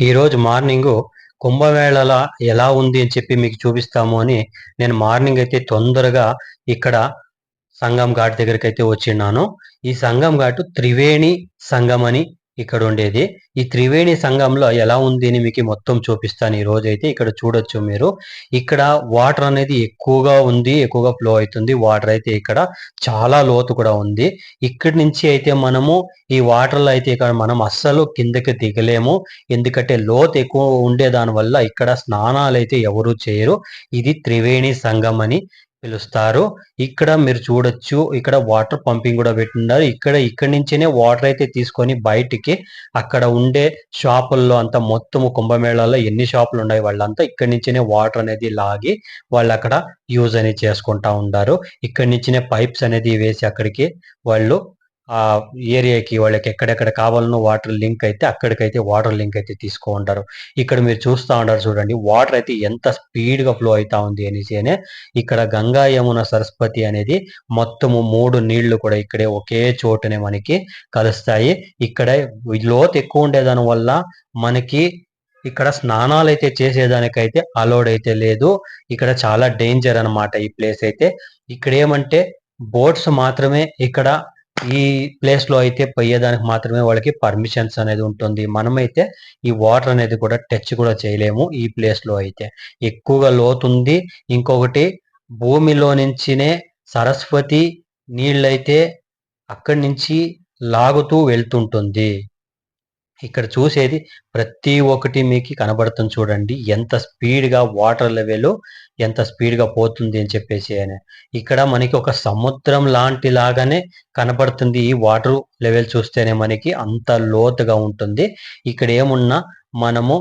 ఈరోజు మార్నింగు కుంభమేళల ఎలా ఉంది అని చెప్పి మీకు చూపిస్తాము అని నేను మార్నింగ్ అయితే తొందరగా ఇక్కడ సంగం ఘాట్ దగ్గరికైతే వచ్చిన్నాను. ఈ సంగం ఘాటు త్రివేణి సంగం అని ఇక్కడ ఉండేది. ఈ త్రివేణి సంగంలో ఎలా ఉంది అని మీకు మొత్తం చూపిస్తాను ఈ రోజైతే. ఇక్కడ చూడొచ్చు మీరు. ఇక్కడ వాటర్ అనేది ఎక్కువగా ఉంది. ఎక్కువగా ఫ్లో అవుతుంది. వాటర్ అయితే ఇక్కడ చాలా లోతు కూడా ఉంది. ఇక్కడి నుంచి అయితే మనము ఈ వాటర్‌లో అయితే ఇక్కడ మనం అస్సలు కిందకి దిగలేము. ఎందుకంటే లోతు ఎక్కువ ఉండే దాని వల్ల ఇక్కడ స్నానాలైతే ఎవరు చేయరు. ఇది త్రివేణి సంగం అని పిలుస్తారు. ఇక్కడ మీరు చూడొచ్చు. ఇక్కడ వాటర్ పంపింగ్ కూడా పెట్టున్నారు. ఇక్కడి నుంచినే వాటర్ అయితే తీసుకొని బయటికి అక్కడ ఉండే షాపుల్లో అంతా మొత్తము కుంభమేళాలో ఎన్ని షాపులు ఉన్నాయి వాళ్ళంతా ఇక్కడి నుంచినే వాటర్ అనేది లాగి వాళ్ళు అక్కడ యూజ్ అనేది చేసుకుంటా ఉంటారు. ఇక్కడి నుంచినే పైప్స్ అనేది వేసి అక్కడికి వాళ్ళు ఆ ఏరియాకి వాళ్ళకి ఎక్కడెక్కడ కావాలనో వాటర్ లింక్ అయితే అక్కడికైతే వాటర్ లింక్ అయితే తీసుకుంటారు. ఇక్కడ మీరు చూస్తా ఉంటారు చూడండి. వాటర్ అయితే ఎంత స్పీడ్‌గా ఫ్లో అయితా ఉంది అనేసి ఇక్కడ గంగా, యమున, సరస్వతి అనేది మొత్తము 3 నీళ్లు కూడా ఇక్కడే ఒకే చోటనే మనకి కలుస్తాయి. ఇక్కడ లోతు ఎక్కువ ఉండేదాని వల్ల మనకి ఇక్కడ స్నానాలైతే చేసేదానికైతే అలౌడ్ అయితే లేదు. ఇక్కడ చాలా డేంజర్ అన్నమాట ఈ ప్లేస్ అయితే. ఇక్కడ ఏమంటే బోట్స్ మాత్రమే ఇక్కడ ఈ ప్లేస్‌లో అయితే పోయేదానికి మాత్రమే వాళ్ళకి పర్మిషన్స్ అనేది ఉంటుంది. మనమైతే ఈ వాటర్ అనేది కూడా టచ్ కూడా చేయలేము ఈ ప్లేస్‌లో అయితే. ఎక్కువగా లోతుంది. ఇంకొకటి భూమిలో నుంచినే సరస్వతి నీళ్ళైతే అక్కడి నుంచి లాగుతూ వెళ్తుంటుంది. ఇక్కడ చూసేది ప్రతి ఒక్కటి మీకు కనబడుతుంది చూడండి. ఎంత స్పీడ్‌గా వాటర్ లెవెల్ ఎంత స్పీడ్‌గా పోతుంది అని చెప్పేసి అని. ఇక్కడ మనకి ఒక సముద్రం లాంటి లాగానే కనబడుతుంది. ఈ వాటర్ లెవెల్ చూస్తేనే మనకి అంత లోతుగా ఉంటుంది. ఇక్కడ ఏమున్నా మనము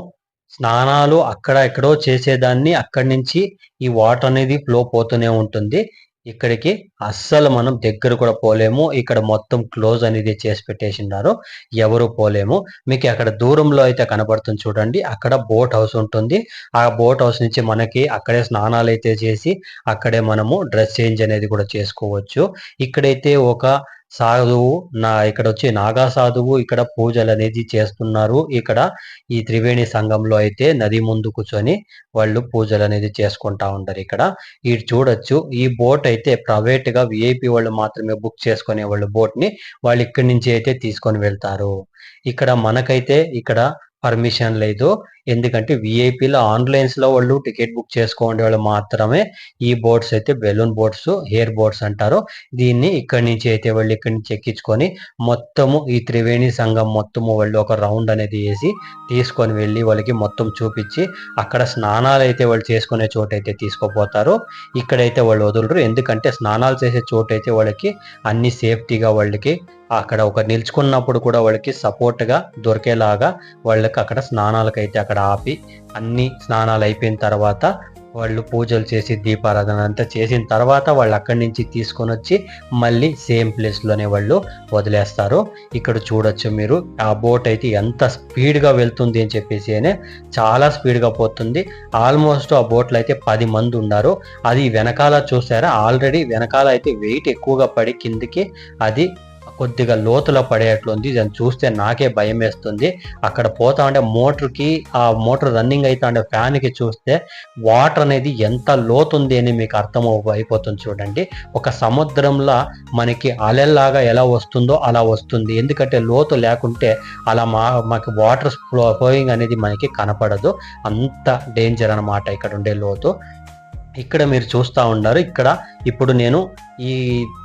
స్నానాలు అక్కడ ఎక్కడో చేసేదాన్ని అక్కడి నుంచి ఈ వాటర్ అనేది ఫ్లో పోతూనే ఉంటుంది. ఇక్కడికి అస్సలు మనం దగ్గర కూడా పోలేము. ఇక్కడ మొత్తం క్లోజ్ అనేది చేసి పెట్టేసిన్నారు. ఎవరు పోలేము. మీకు అక్కడ దూరంలో అయితే కనబడుతుంది చూడండి. అక్కడ బోట్ హౌస్ ఉంటుంది. ఆ బోట్ హౌస్ నుంచి మనకి అక్కడే స్నానాలైతే చేసి అక్కడే మనము డ్రెస్ చేంజ్ అనేది కూడా చేసుకోవచ్చు. ఇక్కడైతే ఒక సాధువు ఇక్కడొచ్చి నాగా సాధువు ఇక్కడ పూజలనేది చేస్తున్నారు. ఇక్కడ ఈ త్రివేణి సంగంలో అయితే నది ముందు కూర్చొని వాళ్ళు పూజలనేది చేసుకుంటా ఉంటారు ఇక్కడ. ఈడ చూడొచ్చు. ఈ బోట్ అయితే ప్రైవేట్‌గా వీఐపీ వాళ్ళు మాత్రమే బుక్ చేసుకునే వాళ్ళు బోట్‌ని. వాళ్ళు ఇక్కడి నుంచి అయితే తీసుకొని వెళ్తారు. ఇక్కడ మనకైతే ఇక్కడ పర్మిషన్ లేదు. ఎందుకంటే వీఐపీలో ఆన్‌లైన్స్‌లో వాళ్ళు టికెట్ బుక్ చేసుకోండే వాళ్ళు మాత్రమే ఈ బోట్స్ అయితే బెలూన్ బోట్స్, ఎయిర్ బోట్స్ అంటారు. దీన్ని ఇక్కడి నుంచి అయితే వాళ్ళు ఇక్కడి నుంచి ఎక్కించుకొని మొత్తము ఈ త్రివేణి సంగం మొత్తము వాళ్ళు ఒక రౌండ్ అనేది ఏసి తీసుకొని వెళ్ళి వాళ్ళకి మొత్తం చూపిచ్చి అక్కడ స్నానాలైతే వాళ్ళు చేసుకునే చోటైతే తీసుకుపోతారు. ఇక్కడైతే వాళ్ళు వదలరు. ఎందుకంటే స్నానాలు చేసే చోటైతే వాళ్ళకి అన్ని సేఫ్టీగా వాళ్ళకి అక్కడ ఒక నిల్చుకున్నప్పుడు కూడా వాళ్ళకి సపోర్ట్‌గా దొరికేలాగా వాళ్ళకి అక్కడ స్నానాలకైతే అక్కడ ఆపి అన్ని స్నానాలు అయిపోయిన తర్వాత వాళ్ళు పూజలు చేసి దీపారాధన అంతా చేసిన తర్వాత వాళ్ళు అక్కడి నుంచి తీసుకొనొచ్చి మళ్ళీ సేమ్ ప్లేస్‌లోనే వాళ్ళు వదిలేస్తారు. ఇక్కడ చూడొచ్చు మీరు. ఆ బోట్ అయితే ఎంత స్పీడ్‌గా వెళ్తుంది అని చెప్పేసి చాలా స్పీడ్‌గా పోతుంది. ఆల్మోస్ట్ ఆ బోట్‌లో అయితే 10 మంది ఉన్నారు. అది వెనకాల చూసారా ఆల్రెడీ వెనకాల అయితే వెయిట్ ఎక్కువగా పడి కిందకి అది కొద్దిగా లోతులో పడేట్లుంది. దాన్ని చూస్తే నాకే భయమేస్తుంది. అక్కడ పోతా ఉంటే ఆ మోటార్ రన్నింగ్ అయితా ఉండే ఫ్యాన్‌కి చూస్తే వాటర్ అనేది ఎంత లోతుంది అని మీకు అయిపోతుంది చూడండి. ఒక సముద్రంలా మనకి అలల్లాగా ఎలా వస్తుందో అలా వస్తుంది. ఎందుకంటే లోతు లేకుంటే అలా మాకు వాటర్ ఫ్లోయింగ్ అనేది మనకి కనపడదు. అంత డేంజర్ అన్నమాట ఇక్కడ ఉండే లోతు. ఇక్కడ మీరు చూస్తా ఉన్నారు. ఇక్కడ ఇప్పుడు నేను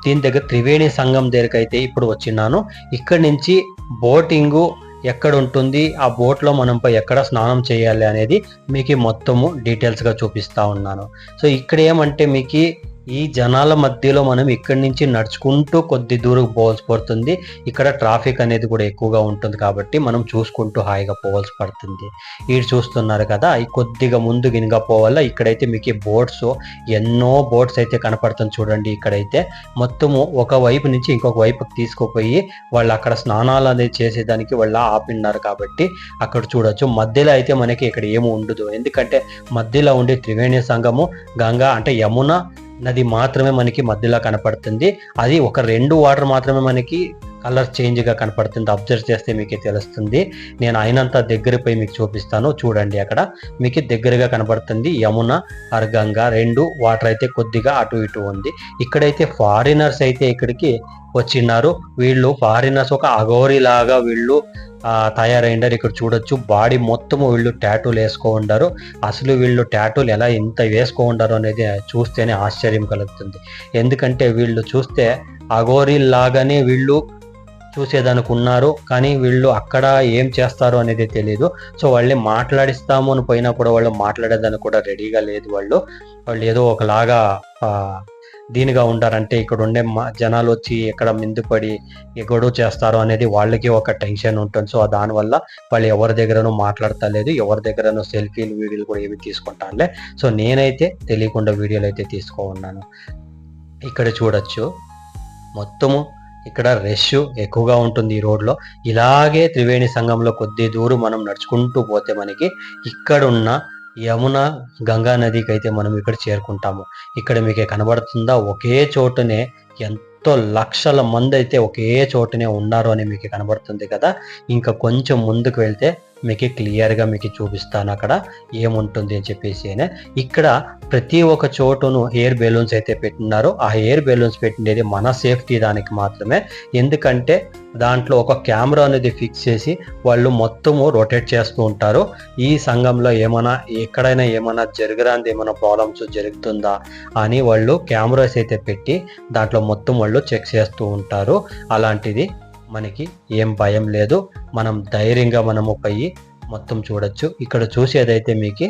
దీని దగ్గర త్రివేణి సంగం దగ్గరకైతే ఇప్పుడు వచ్చినాను. ఇక్కడి నుంచి బోటింగు ఎక్కడ ఉంటుంది, ఆ బోట్‌లో మనం ఎక్కడ స్నానం చేయాలి అనేది మీకు మొత్తము డీటెయిల్స్‌గా చూపిస్తా ఉన్నాను. సో ఇక్కడ ఏమంటే మీకు ఈ జనాల మధ్యలో మనం ఇక్కడి నుంచి నడుచుకుంటూ కొద్ది దూరం పోవాల్సి పడుతుంది. ఇక్కడ ట్రాఫిక్ అనేది కూడా ఎక్కువగా ఉంటుంది కాబట్టి మనం చూసుకుంటూ హాయిగా పోవాల్సి పడుతుంది. ఈడు చూస్తున్నారు కదా, ఈ కొద్దిగా ముందు గినుక పోవాలా. ఇక్కడైతే మీకు బోట్స్ ఎన్నో బోట్స్ అయితే కనపడుతుంది చూడండి. ఇక్కడైతే మొత్తము ఒక వైపు నుంచి ఇంకొక వైపుకి తీసుకుపోయి వాళ్ళు అక్కడ స్నానాలు అనేది చేసేదానికి వాళ్ళు ఆపిన్నారు కాబట్టి అక్కడ చూడొచ్చు. మధ్యలో అయితే మనకి ఇక్కడ ఏమి ఉండదు. ఎందుకంటే మధ్యలో ఉండే త్రివేణి సంగము గంగా అంటే యమున నది మాత్రమే మనకి మధ్యలో కనపడుతుంది. అది ఒక 2 వాటర్ మాత్రమే మనకి కలర్ చేంజ్గా కనపడుతుంది. అబ్జర్వ్ చేస్తే మీకు తెలుస్తుంది. నేను అయినంత దగ్గర పోయి మీకు చూపిస్తాను. చూడండి, అక్కడ మీకు దగ్గరగా కనపడుతుంది యమున ఆర్ గంగా, రెండు వాటర్ అయితే కొద్దిగా అటు ఇటు ఉంది. ఇక్కడైతే ఫారినర్స్ అయితే ఇక్కడికి వచ్చిన్నారు. వీళ్ళు ఫారినర్స్ ఒక అఘోరి లాగా వీళ్ళు తయారైండారు. ఇక్కడ చూడొచ్చు, బాడీ మొత్తము వీళ్ళు టాటూలు వేసుకో ఉండారు. అసలు వీళ్ళు టాటూలు ఎలా ఇంత వేసుకో ఉండారు అనేది చూస్తేనే ఆశ్చర్యం కలుగుతుంది. ఎందుకంటే వీళ్ళు చూస్తే అఘోరి లాగానే వీళ్ళు చూసేదానికి ఉన్నారు, కానీ వీళ్ళు అక్కడ ఏం చేస్తారు అనేది తెలియదు. సో వాళ్ళని మాట్లాడిస్తాము అని పోయినా కూడా వాళ్ళు మాట్లాడేదానికి కూడా రెడీగా లేదు. వాళ్ళు ఏదో ఒకలాగా దీనిగా ఉంటారంటే ఇక్కడ ఉండే జనాలు వచ్చి ఎక్కడ మిందు పడి గొడవ చేస్తారు అనేది వాళ్ళకి ఒక టెన్షన్ ఉంటుంది. సో దానివల్ల వాళ్ళు ఎవరి దగ్గరనూ మాట్లాడతలేదు, ఎవరి దగ్గరనూ సెల్ఫీలు వీడియోలు కూడా ఏమి తీసుకుంటానులే. సో నేనైతే తెలియకుండా వీడియోలు అయితే తీసుకో ఉన్నాను. ఇక్కడ చూడొచ్చు, మొత్తము ఇక్కడ రష్ ఎక్కువగా ఉంటుంది ఈ రోడ్లో. ఇలాగే త్రివేణి సంగంలో కొద్ది దూరం మనం నడుచుకుంటూ పోతే మనకి ఇక్కడున్న యమున గంగా నదికి అయితే మనం ఇక్కడ చేరుకుంటాము. ఇక్కడ మీకు కనబడుతుందా, ఒకే చోటునే ఎంతో లక్షల మంది అయితే ఒకే చోటునే ఉన్నారు అని మీకు కనబడుతుంది కదా. ఇంకా కొంచెం ముందుకు వెళ్తే మీకు క్లియర్గా మీకు చూపిస్తాను అక్కడ ఏముంటుంది అని చెప్పేసి. ఇక్కడ ప్రతి ఒక్క చోటును ఎయిర్ బెలూన్స్ అయితే పెట్టినారు. ఆ ఎయిర్ బెలూన్స్ పెట్టినది మన సేఫ్టీ దానికి మాత్రమే. ఎందుకంటే దాంట్లో ఒక కెమెరా అనేది ఫిక్స్ చేసి వాళ్ళు మొత్తము రొటేట్ చేస్తూ ఉంటారు. ఈ సంఘంలో ఏమైనా ఎక్కడైనా ఏమైనా జరగరాంది ఏమైనా ప్రాబ్లమ్స్ జరుగుతుందా అని వాళ్ళు కెమెరాస్ అయితే పెట్టి దాంట్లో మొత్తం వాళ్ళు చెక్ చేస్తూ ఉంటారు. అలాంటిది మనకి ఏం భయం లేదు. మనం ధైర్యంగా మనము పోయి మొత్తం చూడొచ్చు. ఇక్కడ చూసేదైతే మీకు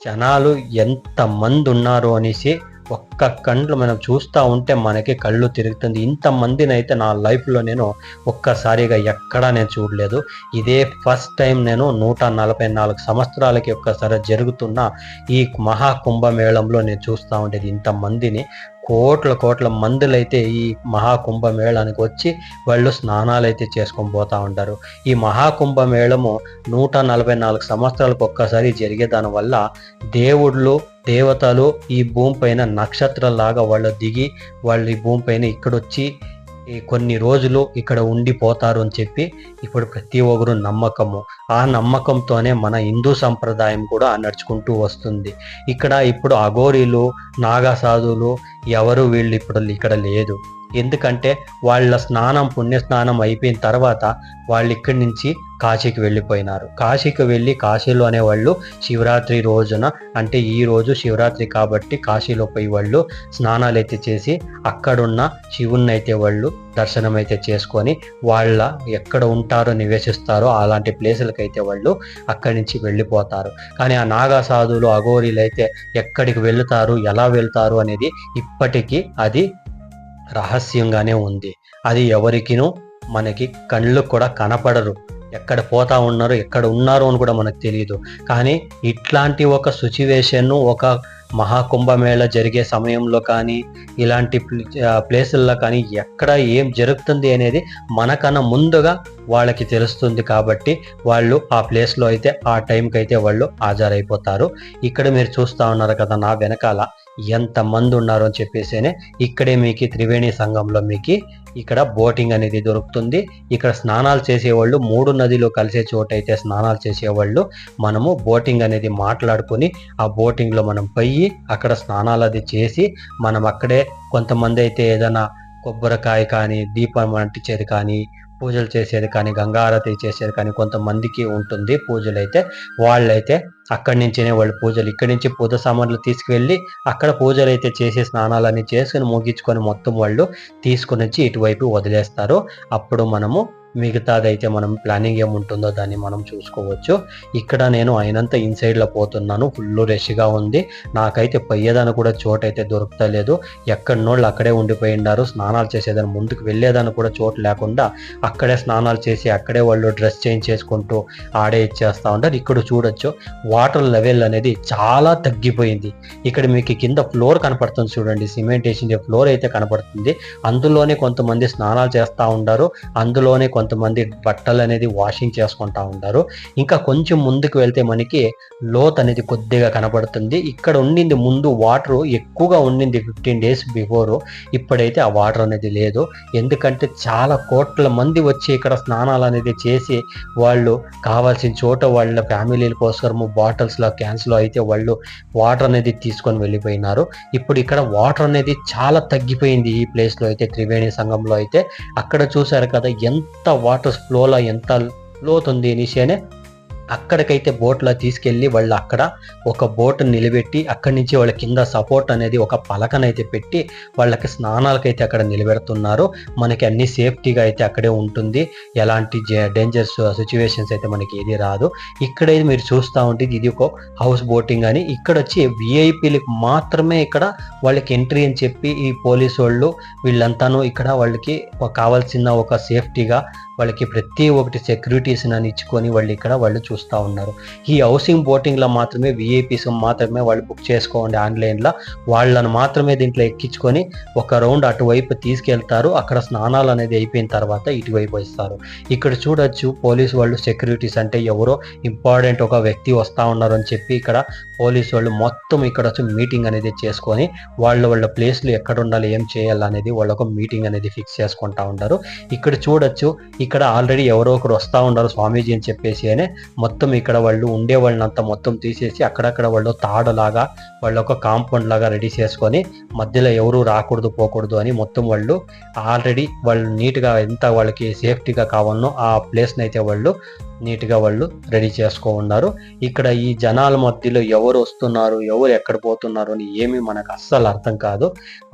జనాలు ఎంత మంది ఉన్నారు అనేసి ఒక్క కండ్లు మనం చూస్తూ ఉంటే మనకి కళ్ళు తిరుగుతుంది. ఇంతమందిని అయితే నా లైఫ్లో నేను ఒక్కసారిగా ఎక్కడా నేను చూడలేదు. ఇదే ఫస్ట్ టైం నేను 144 సంవత్సరాలకి ఒక్కసారి జరుగుతున్న ఈ మహాకుంభమేళంలో నేను చూస్తూ ఉండేది. ఇంతమందిని కోట్ల మందులైతే ఈ మహాకుంభమేళానికి వచ్చి వాళ్ళు స్నానాలు అయితే చేసుకొని పోతూ ఉంటారు. ఈ మహాకుంభమేళము 144 సంవత్సరాలకు ఒక్కసారి జరిగే దానివల్ల దేవుళ్ళు దేవతలు ఈ భూమి పైన నక్షత్రాలాగా వాళ్ళు దిగి వాళ్ళు ఈ భూమి పైన ఇక్కడొచ్చి కొన్ని రోజులు ఇక్కడ ఉండిపోతారు అని చెప్పి ఇప్పుడు ప్రతి ఒక్కరు నమ్మకము. ఆ నమ్మకంతోనే మన హిందూ సంప్రదాయం కూడా నడుచుకుంటూ వస్తుంది. ఇప్పుడు అఘోరీలు నాగసాధువులు ఎవరు వీళ్ళు ఇప్పుడు ఇక్కడ లేదు. ఎందుకంటే వాళ్ళ పుణ్యస్నానం అయిపోయిన తర్వాత వాళ్ళు ఇక్కడి నుంచి కాశీకి వెళ్ళిపోయినారు. కాశీకి వెళ్ళి కాశీలోనే వాళ్ళు శివరాత్రి రోజున, అంటే ఈ రోజు శివరాత్రి కాబట్టి కాశీలో పోయి వాళ్ళు స్నానాలు అయితే చేసి అక్కడున్న శివుణ్ణి అయితే వాళ్ళు దర్శనం అయితే చేసుకొని వాళ్ళ ఎక్కడ ఉంటారో నివసిస్తారో అలాంటి ప్లేసులకు అయితే వాళ్ళు అక్కడి నుంచి వెళ్ళిపోతారు. కానీ ఆ నాగా సాధువులు అఘోరీలు అయితే ఎక్కడికి వెళ్తారు, ఎలా వెళ్తారు అనేది ఇప్పటికీ అది రహస్యంగానే ఉంది. అది ఎవరికినూ మనకి కళ్ళు కూడా కనపడరు. ఎక్కడ పోతా ఉన్నారు, ఎక్కడ ఉన్నారు అని కూడా మనకు తెలియదు. కానీ ఇట్లాంటి ఒక సిచ్యువేషన్ ఒక మహాకుంభమేళ జరిగే సమయంలో కానీ ఇలాంటి ప్లేసుల్లో కానీ ఎక్కడ ఏం జరుగుతుంది అనేది మనకన్నా ముందుగా వాళ్ళకి తెలుస్తుంది. కాబట్టి వాళ్ళు ఆ ప్లేస్లో అయితే ఆ టైంకి అయితే వాళ్ళు హాజరైపోతారు. ఇక్కడ మీరు చూస్తూ ఉన్నారు కదా నా వెనకాల ఎంతమంది ఉన్నారు అని చెప్పేసి. ఇక్కడే మీకు త్రివేణి సంఘంలో మీకు ఇక్కడ బోటింగ్ అనేది దొరుకుతుంది. ఇక్కడ స్నానాలు చేసేవాళ్ళు 3 నదిలో కలిసే చోట అయితే స్నానాలు చేసేవాళ్ళు మనము బోటింగ్ అనేది మాట్లాడుకొని ఆ బోటింగ్లో మనం పోయి అక్కడ స్నానాలు అది చేసి మనం అక్కడే కొంతమంది అయితే ఏదైనా కొబ్బరికాయ కానీ దీపం అంటించేది కానీ పూజలు చేసేది కానీ గంగారతి చేసేది కానీ కొంతమందికి ఉంటుంది పూజలు. అయితే వాళ్ళైతే అక్కడి నుంచినే వాళ్ళు పూజలు ఇక్కడి నుంచి పూజ సామాన్లు తీసుకువెళ్ళి అక్కడ పూజలు అయితే చేసి స్నానాలన్నీ చేసుకుని ముగించుకొని మొత్తం వాళ్ళు తీసుకుని వచ్చి ఇటువైపు వదిలేస్తారు. అప్పుడు మనము మిగతాదైతే మనం ప్లానింగ్ ఏముంటుందో దాన్ని మనం చూసుకోవచ్చు. ఇక్కడ నేను అయినంత ఇన్సైడ్లో పోతున్నాను. ఫుల్ రష్గా ఉంది. నాకైతే పోయేదాన్ని కూడా చోటు అయితే దొరుకుతలేదు. ఎక్కడినోళ్ళు అక్కడే ఉండిపోయినారు. స్నానాలు చేసేదాన్ని ముందుకు వెళ్ళేదాన్ని కూడా చోటు లేకుండా అక్కడే స్నానాలు చేసి అక్కడే వాళ్ళు డ్రెస్ చేంజ్ చేసుకుంటూ ఆడే ఇచ్చేస్తూ ఉంటారు. ఇక్కడ చూడొచ్చు వాటర్ లెవెల్ అనేది చాలా తగ్గిపోయింది. ఇక్కడ మీకు కింద ఫ్లోర్ కనపడుతుంది చూడండి, సిమెంట్ వేసిన ఫ్లోర్ అయితే కనపడుతుంది. అందులోనే కొంతమంది స్నానాలు చేస్తూ ఉంటారు. అందులోనే కొంతమంది బట్టలు అనేది వాషింగ్ చేసుకుంటా ఉంటారు. ఇంకా కొంచెం ముందుకు వెళ్తే మనకి లోత్ అనేది కొద్దిగా కనపడుతుంది. ఇక్కడ ఉండింది ముందు వాటర్ ఎక్కువగా ఉండింది 15 days బిఫోర్. ఇప్పుడైతే ఆ వాటర్ అనేది లేదు. ఎందుకంటే చాలా కోట్ల మంది వచ్చి ఇక్కడ స్నానాలు అనేది చేసి వాళ్ళు కావాల్సిన చోట వాళ్ళ ఫ్యామిలీల కోసము బాటిల్స్లో క్యాన్స్లో అయితే వాళ్ళు వాటర్ అనేది తీసుకొని వెళ్ళిపోయినారు. ఇప్పుడు ఇక్కడ వాటర్ అనేది చాలా తగ్గిపోయింది ఈ ప్లేస్లో అయితే, త్రివేణి సంగంలో అయితే. అక్కడ చూసారు కదా ఎంత వాటర్ ఫ్లోలో ఎంత లోతుంది అనేసి. అక్కడికైతే బోట్లో తీసుకెళ్ళి వాళ్ళు అక్కడ ఒక బోట్ నిలబెట్టి అక్కడి నుంచి వాళ్ళ కింద సపోర్ట్ అనేది ఒక పలకనైతే పెట్టి వాళ్ళకి స్నానాలకైతే అక్కడ నిలబెడుతున్నారు. మనకి అన్ని సేఫ్టీగా అయితే అక్కడే ఉంటుంది. ఎలాంటి డేంజర్స్ సిచ్యువేషన్స్ అయితే మనకి ఏది రాదు. ఇక్కడైతే మీరు చూస్తూ ఉంటే ఇది ఒక హౌస్ బోటింగ్ అని. ఇక్కడ వచ్చి విఐపీలకు మాత్రమే ఇక్కడ వాళ్ళకి ఎంట్రీ అని చెప్పి ఈ పోలీసు వాళ్ళు వీళ్ళంతాను ఇక్కడ వాళ్ళకి కావాల్సిన ఒక సేఫ్టీగా వాళ్ళకి ప్రతి ఒక్కటి సెక్యూరిటీస్ అని ఇచ్చుకొని వాళ్ళు ఇక్కడ వాళ్ళు చూస్తూ ఉన్నారు. ఈ హౌసింగ్ బోటింగ్లో మాత్రమే విఐపీస్ మాత్రమే వాళ్ళు బుక్ చేసుకోండి ఆన్లైన్లో. వాళ్ళను మాత్రమే దీంట్లో ఎక్కించుకొని ఒక రౌండ్ అటువైపు తీసుకెళ్తారు. అక్కడ స్నానాలు అనేది అయిపోయిన తర్వాత ఇటువైపు వస్తారు. ఇక్కడ చూడొచ్చు పోలీసు వాళ్ళు సెక్యూరిటీస్ అంటే ఎవరో ఇంపార్టెంట్ ఒక వ్యక్తి వస్తూ ఉన్నారు అని చెప్పి ఇక్కడ పోలీసు వాళ్ళు మొత్తం ఇక్కడ వచ్చి మీటింగ్ అనేది చేసుకొని వాళ్ళ ప్లేస్లు ఎక్కడ ఉండాలి ఏం చేయాలి అనేది వాళ్ళు ఒక మీటింగ్ అనేది ఫిక్స్ చేసుకుంటా ఉంటారు. ఇక్కడ చూడొచ్చు ఇక్కడ ఆల్రెడీ ఎవరో ఒకరు వస్తూ ఉన్నారు స్వామీజీ అని చెప్పేసి అని మొత్తం ఇక్కడ వాళ్ళు ఉండే వాళ్ళంతా మొత్తం తీసేసి అక్కడక్కడ వాళ్ళు తాడులాగా వాళ్ళు ఒక కాంపౌండ్ లాగా రెడీ చేసుకొని మధ్యలో ఎవరు రాకూడదు పోకూడదు అని మొత్తం వాళ్ళు ఆల్రెడీ వాళ్ళు నీట్గా ఎంత వాళ్ళకి సేఫ్టీగా కావాలనో ఆ ప్లేస్ని అయితే వాళ్ళు నీట్గా వాళ్ళు రెడీ చేసుకో ఉన్నారు. ఇక్కడ ఈ జనాల మధ్యలో ఎవరు వస్తున్నారు ఎవరు ఎక్కడ పోతున్నారు అని ఏమీ మనకు అస్సలు అర్థం కాదు.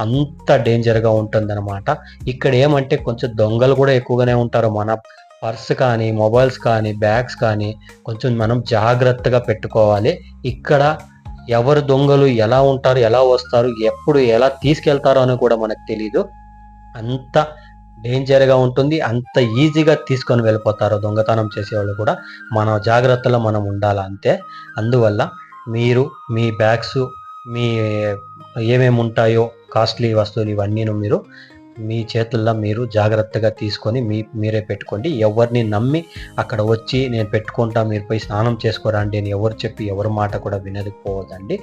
అంత డేంజర్గా ఉంటుందన్నమాట. ఇక్కడ ఏమంటే కొంచెం దొంగలు కూడా ఎక్కువగానే ఉంటారు. మన పర్స్ కానీ మొబైల్స్ కానీ బ్యాగ్స్ కానీ కొంచెం మనం జాగ్రత్తగా పెట్టుకోవాలి. ఇక్కడ ఎవరు దొంగలు ఎలా ఉంటారు ఎలా వస్తారు ఎప్పుడు ఎలా తీసుకెళ్తారో అని కూడా మనకు తెలీదు. అంత డేంజర్గా ఉంటుంది. అంత ఈజీగా తీసుకొని వెళ్ళిపోతారు దొంగతనం చేసేవాళ్ళు కూడా. మన జాగ్రత్తలో మనం ఉండాలి అంతే. అందువల్ల మీరు మీ బ్యాగ్స్ మీ ఏమేమి ఉంటాయో కాస్ట్లీ వస్తువులు ఇవన్నీ మీరు మీ చేతుల్లో మీరు జాగ్రత్తగా తీసుకొని మీరే పెట్టుకోండి. ఎవరిని నమ్మి అక్కడ వచ్చి నేను పెట్టుకుంటా మీరు పోయి స్నానం చేసుకోరండి అని ఎవరు చెప్పి ఎవరి మాట కూడా వినకపోవద్దండి.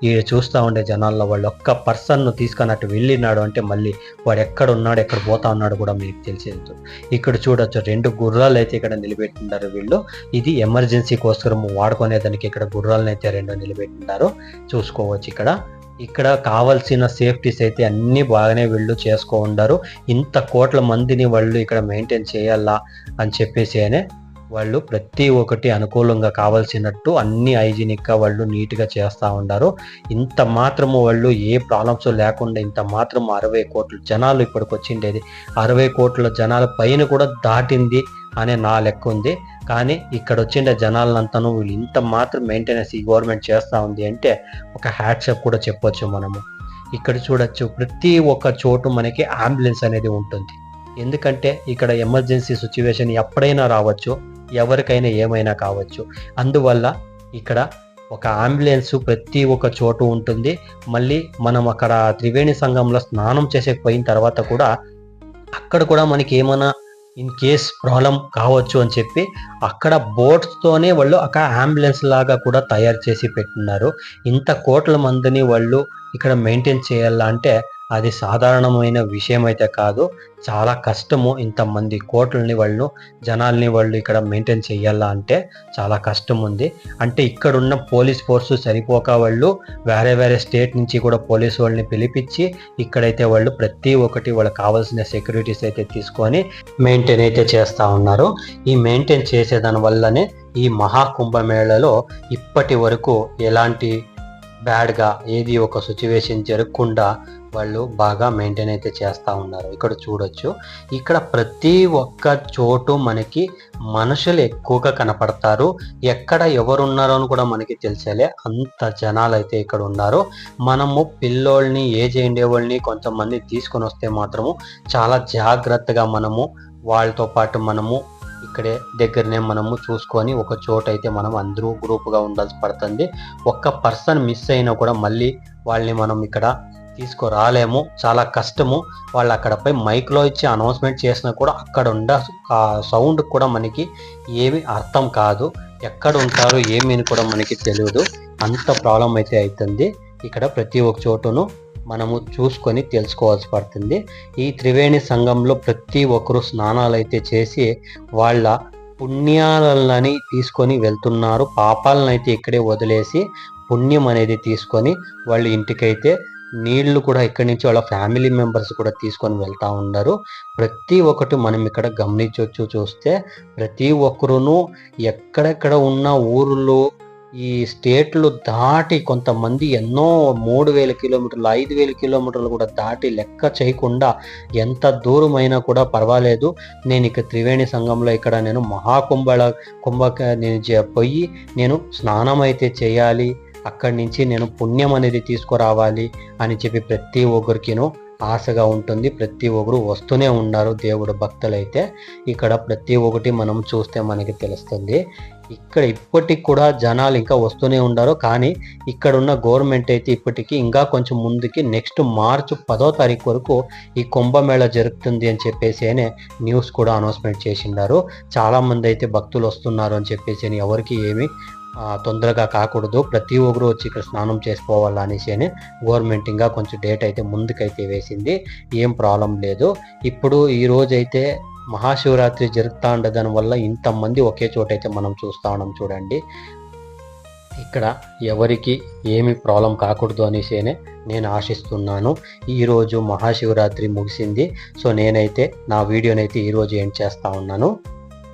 ఈ చూస్తూ ఉండే జనాల్లో వాళ్ళు ఒక్క పర్సన్ను తీసుకొని అటు వెళ్ళినాడు అంటే మళ్ళీ వాడు ఎక్కడ ఉన్నాడు ఎక్కడ పోతా ఉన్నాడు కూడా మీకు తెలిసేది. ఇక్కడ చూడొచ్చు 2 గుర్రాలు అయితే ఇక్కడ నిలబెట్టింటారు వీళ్ళు. ఇది ఎమర్జెన్సీ కోసం వాడుకునేదానికి ఇక్కడ గుర్రాలను అయితే 2 నిలబెట్టింటారు చూసుకోవచ్చు. ఇక్కడ కావాల్సిన సేఫ్టీస్ అయితే అన్నీ బాగానే వీళ్ళు చేసుకో ఉండారు. ఇంత కోట్ల మందిని వాళ్ళు ఇక్కడ మెయింటైన్ చేయాలా అని చెప్పేసి వాళ్ళు ప్రతి ఒక్కటి అనుకూలంగా కావాల్సినట్టు అన్ని హైజీనిక్గా వాళ్ళు నీట్గా చేస్తూ ఉన్నారు. ఇంత మాత్రము వాళ్ళు ఏ ప్రాబ్లమ్స్ లేకుండా ఇంత మాత్రం 60 కోట్ల జనాలు ఇప్పటికి వచ్చిండేది 60 కోట్ల జనాల పైన కూడా దాటింది అనే నా లెక్క ఉంది. కానీ ఇక్కడ వచ్చిండే జనాలంతాను వీళ్ళు ఇంత మాత్రం మెయింటెనెన్స్ ఈ గవర్నమెంట్ చేస్తూ ఉంది అంటే ఒక హ్యాట్సాప్ కూడా చెప్పొచ్చు మనము. ఇక్కడ చూడొచ్చు ప్రతి ఒక్క చోటు మనకి అంబులెన్స్ అనేది ఉంటుంది. ఎందుకంటే ఇక్కడ ఎమర్జెన్సీ సిచ్యువేషన్ ఎప్పుడైనా రావచ్చు, ఎవరికైనా ఏమైనా కావచ్చు. అందువల్ల ఇక్కడ ఒక అంబులెన్స్ ప్రతి ఒక్క చోటు ఉంటుంది. మళ్ళీ మనం అక్కడ త్రివేణి సంగంలో స్నానం చేసేకపోయిన తర్వాత కూడా అక్కడ కూడా మనకి ఏమైనా ఇన్ కేస్ ప్రాబ్లం కావచ్చు అని చెప్పి అక్కడ బోట్స్తోనే వాళ్ళు అక్కడ అంబులెన్స్ లాగా కూడా తయారు చేసి పెట్టినారు. ఇంత కోట్ల మందిని వాళ్ళు ఇక్కడ మెయింటైన్ చేయాలంటే అది సాధారణమైన విషయం అయితే కాదు. చాలా కష్టము. ఇంతమంది కోట్లని వాళ్ళు జనాల్ని వాళ్ళు ఇక్కడ మెయింటైన్ చేయాలా అంటే చాలా కష్టం ఉంది. అంటే ఇక్కడున్న పోలీస్ ఫోర్సు సరిపోక వాళ్ళు వేరే స్టేట్ నుంచి కూడా పోలీసు వాళ్ళని పిలిపించి ఇక్కడైతే వాళ్ళు ప్రతి ఒక్కటి వాళ్ళకి కావాల్సిన సెక్యూరిటీస్ అయితే తీసుకొని మెయింటైన్ అయితే చేస్తూ ఉన్నారు. ఈ మెయింటైన్ చేసేదాని వల్లనే ఈ మహాకుంభమేళలో ఇప్పటి వరకు ఎలాంటి బ్యాడ్గా ఏది ఒక సిచ్యువేషన్ జరగకుండా వాళ్ళు బాగా మెయింటైన్ అయితే చేస్తూ ఉన్నారు. ఇక్కడ చూడొచ్చు ఇక్కడ ప్రతి ఒక్క చోటు మనకి మనుషులు ఎక్కువగా కనపడతారు. ఎక్కడ ఎవరున్నారో అని కూడా మనకి తెలిసేలే అంత జనాలు అయితే ఇక్కడ ఉన్నారు. మనము పిల్లోళ్ళని ఏజ్ అయ్యే వాళ్ళని కొంతమంది తీసుకొని వస్తే మాత్రము చాలా జాగ్రత్తగా మనము వాళ్ళతో పాటు మనము ఇక్కడే దగ్గరనే మనము చూసుకొని ఒక చోట అయితే మనం అందరూ గ్రూప్గా ఉండాల్సి పడుతుంది. ఒక్క పర్సన్ మిస్ అయినా కూడా మళ్ళీ వాళ్ళని మనం ఇక్కడ తీసుకురాలేము, చాలా కష్టము. వాళ్ళు అక్కడపై మైక్లో ఇచ్చి అనౌన్స్మెంట్ చేసినా కూడా అక్కడ ఉండ ఆ సౌండ్ కూడా మనకి ఏమి అర్థం కాదు. ఎక్కడ ఉంటారో ఏమి అని కూడా మనకి తెలియదు. అంత ప్రాబ్లం అయితే అవుతుంది. ఇక్కడ ప్రతి ఒక్క చోటును మనము చూసుకొని తెలుసుకోవాల్సి పడుతుంది. ఈ త్రివేణి సంఘంలో ప్రతి ఒక్కరు స్నానాలు అయితే చేసి వాళ్ళ పుణ్యాలని తీసుకొని వెళ్తున్నారు. పాపాలను అయితే ఇక్కడే వదిలేసి పుణ్యం అనేది తీసుకొని వాళ్ళు ఇంటికైతే నీళ్లు కూడా ఇక్కడి నుంచి వాళ్ళ ఫ్యామిలీ మెంబర్స్ కూడా తీసుకొని వెళ్తూ ఉన్నారు. ప్రతి ఒక్కటి మనం ఇక్కడ గమనించవచ్చు. చూస్తే ప్రతి ఒక్కరును ఎక్కడెక్కడ ఉన్న ఊర్లు ఈ స్టేట్లు దాటి కొంతమంది ఎన్నో 3000 కిలోమీటర్లు 5000 కిలోమీటర్లు కూడా దాటి లెక్క చేయకుండా ఎంత దూరమైనా కూడా పర్వాలేదు, నేను ఇక త్రివేణి సంఘంలో ఇక్కడ నేను నేను పోయి నేను స్నానం అయితే చేయాలి, అక్కడి నుంచి నేను పుణ్యం అనేది తీసుకురావాలి అని చెప్పి ప్రతి ఒక్కరికిను ఆశగా ఉంటుంది. ప్రతి ఒక్కరు వస్తూనే ఉన్నారు. దేవుడు భక్తులైతే ఇక్కడ ప్రతి ఒక్కటి మనం చూస్తే మనకి తెలుస్తుంది. ఇక్కడ ఇప్పటికి కూడా జనాలు ఇంకా వస్తూనే ఉన్నారు. కానీ ఇక్కడ ఉన్న గవర్నమెంట్ అయితే ఇప్పటికీ ఇంకా కొంచెం ముందుకి నెక్స్ట్ మార్చి 10వ తారీఖు వరకు ఈ కుంభమేళ జరుగుతుంది అని చెప్పేసి న్యూస్ కూడా అనౌన్స్మెంట్ చేసిండారు. చాలామంది అయితే భక్తులు వస్తున్నారు అని చెప్పేసి ఎవరికి ఏమి తొందరగా కాకూడదు, ప్రతి ఒక్కరు వచ్చి ఇక్కడ స్నానం చేసుకోవాలి అనేసి గవర్నమెంట్ ఇంకా కొంచెం డేట్ అయితే ముందుకైతే వేసింది. ఏం ప్రాబ్లం లేదు. ఇప్పుడు ఈ రోజైతే మహాశివరాత్రి జరుగుతూ ఉండే దానివల్ల ఇంతమంది ఒకే చోట అయితే మనం చూస్తూ ఉన్నాం. చూడండి, ఇక్కడ ఎవరికి ఏమి ప్రాబ్లం కాకూడదు అనేసి నేను ఆశిస్తున్నాను. ఈరోజు మహాశివరాత్రి ముగిసింది. సో నేనైతే నా వీడియోనైతే ఈరోజు ఎండ్ చేస్తూ ఉన్నాను.